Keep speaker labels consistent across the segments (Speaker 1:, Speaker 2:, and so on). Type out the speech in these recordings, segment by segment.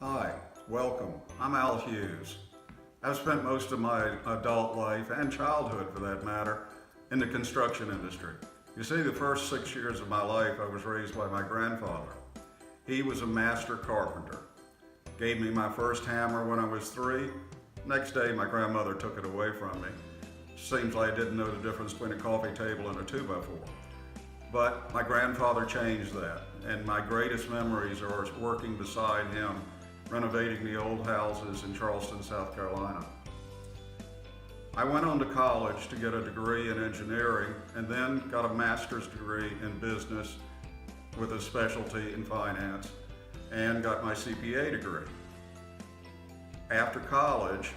Speaker 1: Hi, welcome. I'm Al Hughes. I've spent most of my adult life, and childhood for that matter, in the construction industry. You see, the first 6 years of my life I was raised by my grandfather. He was a master carpenter. Gave me my first hammer when I was 3. Next day my grandmother took it away from me. Seems like I didn't know the difference between a coffee table and a 2x4. But my grandfather changed that, and my greatest memories are working beside him renovating the old houses in Charleston, South Carolina. I went on to college to get a degree in engineering and then got a master's degree in business with a specialty in finance and got my CPA degree. After college,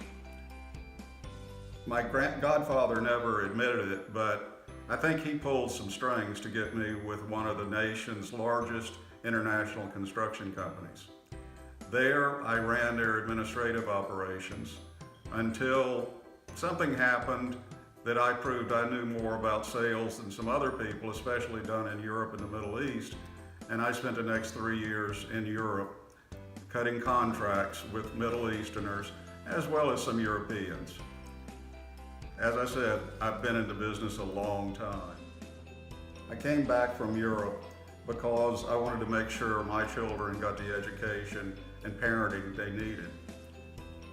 Speaker 1: my godfather never admitted it, but I think he pulled some strings to get me with one of the nation's largest international construction companies. There, I ran their administrative operations until something happened that I proved I knew more about sales than some other people, especially done in Europe and the Middle East. And I spent the next 3 years in Europe cutting contracts with Middle Easterners as well as some Europeans. As I said, I've been in the business a long time. I came back from Europe because I wanted to make sure my children got the education and parenting they needed.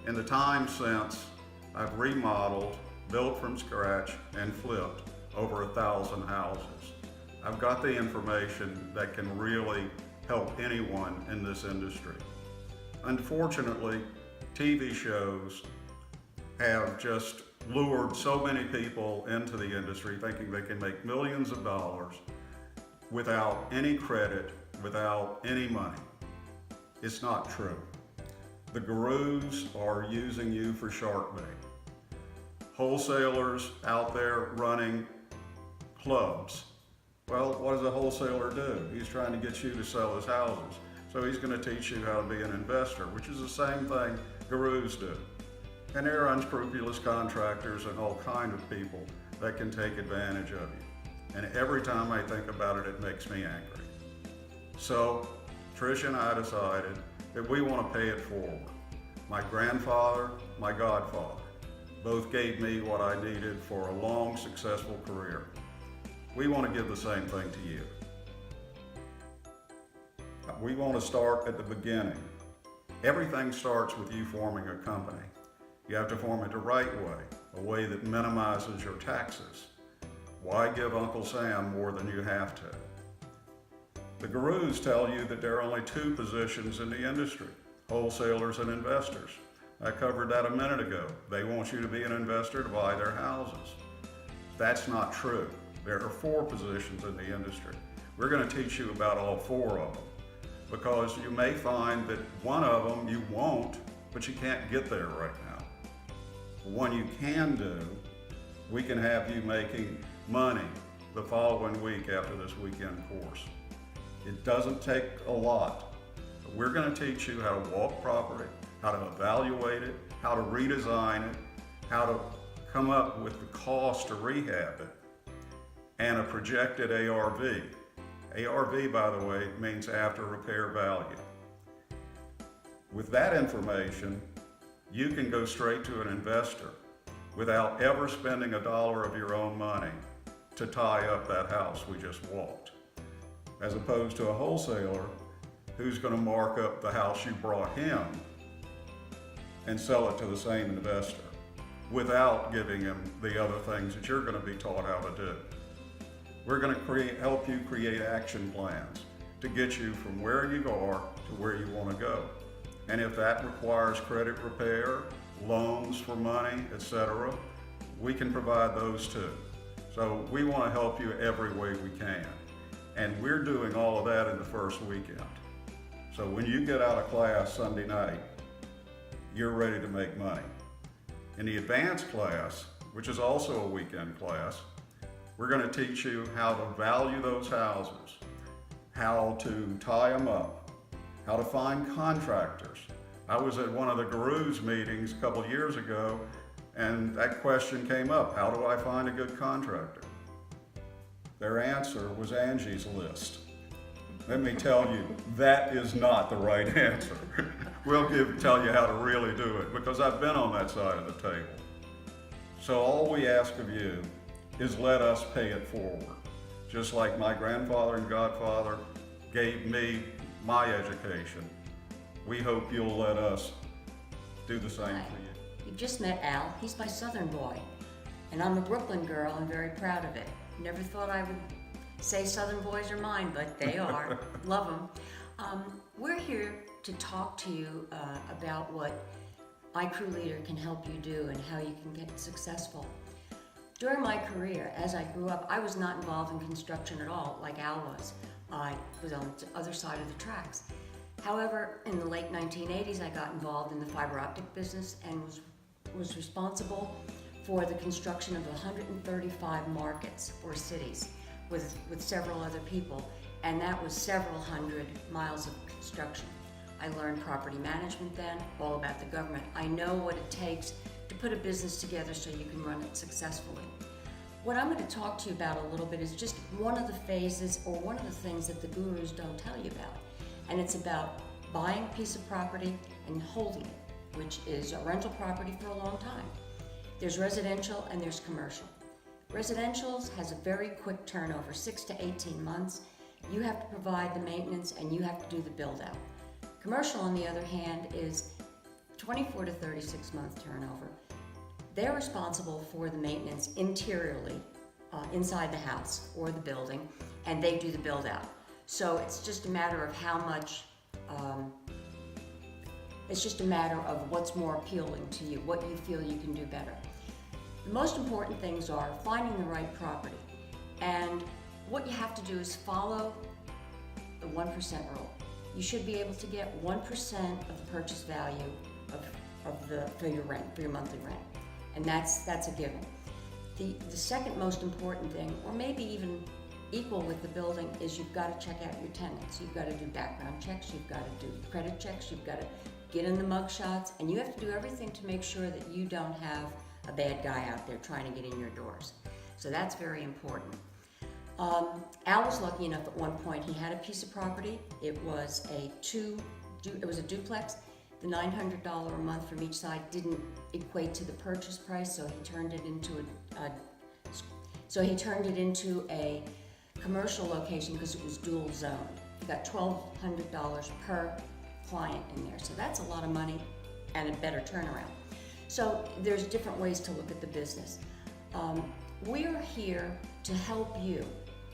Speaker 1: In the time since, I've remodeled, built from scratch, and flipped over 1,000 houses. I've got the information that can really help anyone in this industry. Unfortunately, TV shows have just lured so many people into the industry thinking they can make millions of dollars without any credit, without any money. It's not true. The gurus are using you for shark bait. Wholesalers out there running clubs. Well, what does a wholesaler do? He's trying to get you to sell his houses. So he's going to teach you how to be an investor, which is the same thing gurus do. And there are unscrupulous contractors and all kinds of people that can take advantage of you. And every time I think about it, it makes me angry. So Trish and I decided that we want to pay it forward. My grandfather, my godfather, both gave me what I needed for a long, successful career. We want to give the same thing to you. We want to start at the beginning. Everything starts with you forming a company. You have to form it the right way, a way that minimizes your taxes. Why give Uncle Sam more than you have to? The gurus tell you that there are only 2 positions in the industry, wholesalers and investors. I covered that a minute ago. They want you to be an investor to buy their houses. That's not true. There are 4 positions in the industry. We're going to teach you about all 4 of them because you may find that one of them you won't, but you can't get there right now. One you can do, we can have you making money the following week after this weekend course. It doesn't take a lot. We're going to teach you how to walk property, how to evaluate it, how to redesign it, how to come up with the cost to rehab it, and a projected ARV. ARV, by the way, means after repair value. With that information, you can go straight to an investor without ever spending $1 of your own money to tie up that house we just walked, as opposed to a wholesaler who's going to mark up the house you brought him and sell it to the same investor without giving him the other things that you're going to be taught how to do. We're going to help you create action plans to get you from where you are to where you want to go. And if that requires credit repair, loans for money, etc., we can provide those too. So we want to help you every way we can. And we're doing all of that in the first weekend. So when you get out of class Sunday night, you're ready to make money. In the advanced class, which is also a weekend class, we're going to teach you how to value those houses, how to tie them up, how to find contractors. I was at one of the gurus meetings a couple years ago, and that question came up: how do I find a good contractor? Their answer was Angie's List. Let me tell you, that is not the right answer. tell you how to really do it, because I've been on that side of the table. So all we ask of you is let us pay it forward. Just like my grandfather and godfather gave me my education, we hope you'll let us do the same for you.
Speaker 2: You just met Al. He's my Southern boy. And I'm a Brooklyn girl and very proud of it. Never thought I would say Southern boys are mine, but they are. Love them. We're here to talk to you about what MyCREWLeader can help you do and how you can get successful. During my career, as I grew up, I was not involved in construction at all, like Al was. I was on the other side of the tracks. However, in the late 1980s, I got involved in the fiber optic business and was responsible for the construction of 135 markets or cities with several other people, and that was several hundred miles of construction. I learned property management then, all about the government. I know what it takes to put a business together so you can run it successfully. What I'm going to talk to you about a little bit is just one of the phases or one of the things that the gurus don't tell you about. And it's about buying a piece of property and holding it, which is a rental property for a long time. There's residential and there's commercial. Residential has a very quick turnover, 6 to 18 months. You have to provide the maintenance and you have to do the build out. Commercial, on the other hand, is 24 to 36 month turnover. They're responsible for the maintenance interiorly, inside the house or the building, and they do the build out. So it's just a matter of how much, it's just a matter of what's more appealing to you, what you feel you can do better. The most important things are finding the right property, and what you have to do is follow the 1% rule. You should be able to get 1% of the purchase value for your rent, for your monthly rent, and that's a given. The second most important thing, or maybe even equal with the building, is you've got to check out your tenants. You've got to do background checks, you've got to do credit checks, you've got to get in the mug shots, and you have to do everything to make sure that you don't have a bad guy out there trying to get in your doors. So that's very important. Al was lucky enough at one point, he had a piece of property. It was a duplex. The $900 a month from each side didn't equate to the purchase price, so he turned it into a commercial location because it was dual zoned. You got $1,200 per client in there, so that's a lot of money and a better turnaround. So there's different ways to look at the business. We're here to help you.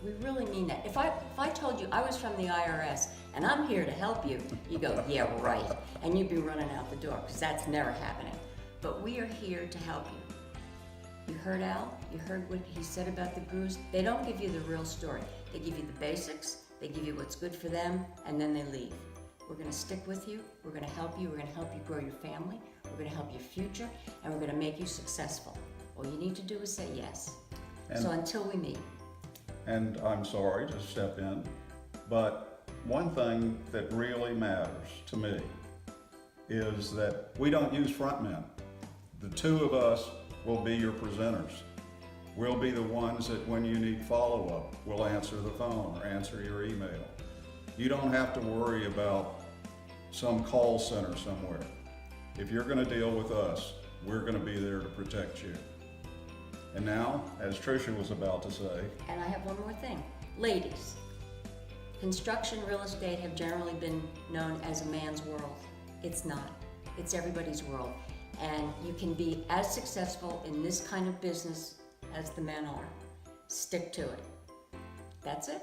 Speaker 2: We really mean that. If I told you I was from the IRS and I'm here to help you, you go, yeah, right. And you'd be running out the door, because that's never happening. But we are here to help you. You heard Al, you heard what he said about the gurus. They don't give you the real story. They give you the basics, they give you what's good for them, and then they leave. We're gonna stick with you, we're gonna help you, we're gonna help you grow your family, we're gonna help your future, and we're gonna make you successful. All you need to do is say yes. So until we meet.
Speaker 1: And I'm sorry to step in, but one thing that really matters to me is that we don't use front men. The two of us will be your presenters. We'll be the ones that when you need follow-up, we'll answer the phone or answer your email. You don't have to worry about some call center somewhere. If you're going to deal with us, we're going to be there to protect you. And now, as Tricia was about to say,
Speaker 2: and I have one more thing. Ladies, construction, real estate have generally been known as a man's world. It's not. It's everybody's world. And you can be as successful in this kind of business as the men are. Stick to it. That's it.